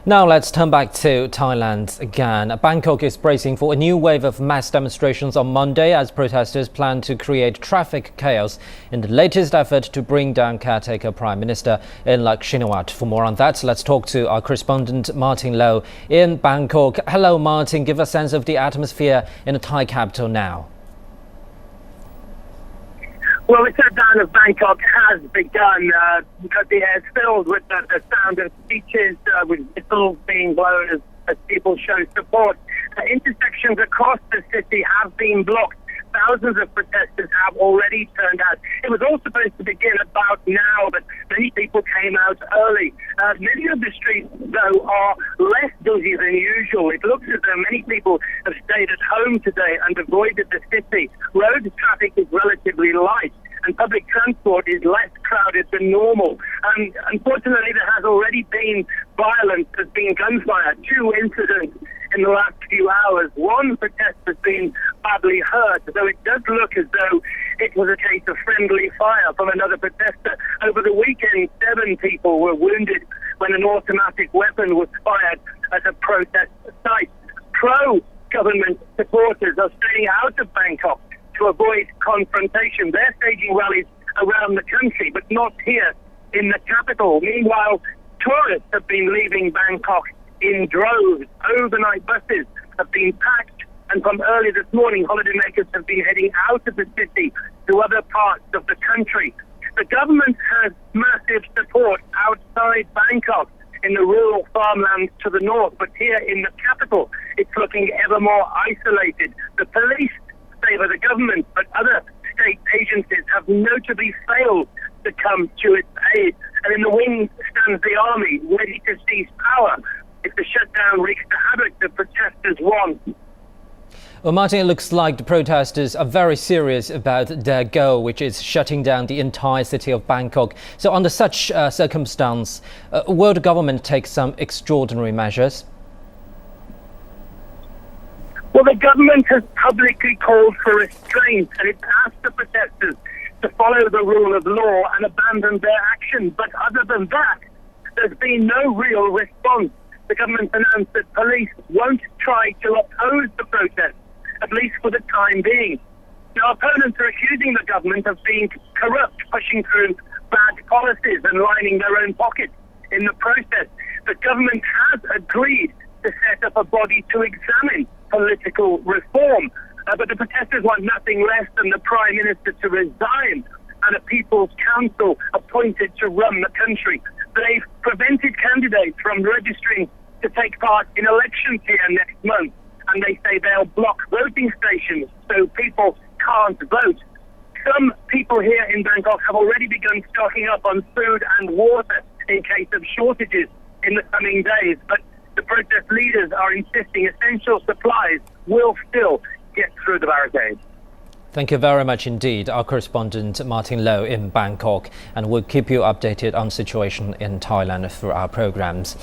Now let's turn back to Thailand again. Bangkok is bracing for a new wave of mass demonstrations on Monday as protesters plan to create traffic chaos in the latest effort to bring down caretaker Prime Minister Inlak Shinawat. For more on that, let's talk to our correspondent Martin Low in Bangkok. Hello Martin, give a sense of the atmosphere in the Thai capital now. Well, the shutdown of Bangkok has begun. The air is filled with the sound of speeches, with whistles being blown as people show support. Intersections across the city have been blocked. Thousands of protesters have already turned out. It was all supposed to begin about now, but many people came out early. Many of the streets, though, are less busy than usual. It looks as though many people have stayed at home today and avoided the city. Road traffic is relatively light, and public transport is less crowded than normal. Unfortunately, there has already been violence. There's been gunfire, 2 incidents in the last few hours. One protest has been badly hurt, though it does look as though it was a case of friendly fire from another protester. Over the weekend, 7 people were wounded when an automatic weapon was fired at a protest site. Pro-government supporters are staying out of Bangkok to avoid confrontation. They're staging rallies around the country, but not here in the capital. Meanwhile, tourists have been leaving Bangkok in droves. Overnight buses have been packed, and from early this morning, holidaymakers have been heading out of the city to other parts of the country. The government has massive support outside Bangkok in the rural farmlands to the north, but here in the capital, it's looking ever more isolated. The police favour the government, but other state agencies have notably failed to come to its aid. And in the wings stands the army, ready to seize power if the shutdown wreaks the havoc the protesters want. Well, Martin, it looks like the protesters are very serious about their goal, which is shutting down the entire city of Bangkok. So under such circumstance, will the government take some extraordinary measures? Well, the government has publicly called for restraint, and it's asked the protesters to follow the rule of law and abandon their action. But other than that, there's been no real response. The government announced that police won't try to oppose the protest, at least for the time being. Now, opponents are accusing the government of being corrupt, pushing through bad policies and lining their own pockets in the process. The government has agreed to set up a body to examine political reform, but the protesters want nothing less than the Prime Minister to resign and a People's Council appointed to run the country. They've prevented candidates from registering to take part in elections here next month, and they say they'll block voting stations so people can't vote. Some people here in Bangkok have already begun stocking up on food and water in case of shortages in the coming days, but the protest leaders are insisting essential supplies will still get through the barricades. Thank you very much indeed, our correspondent Martin Low in Bangkok, and we'll keep you updated on the situation in Thailand through our programs.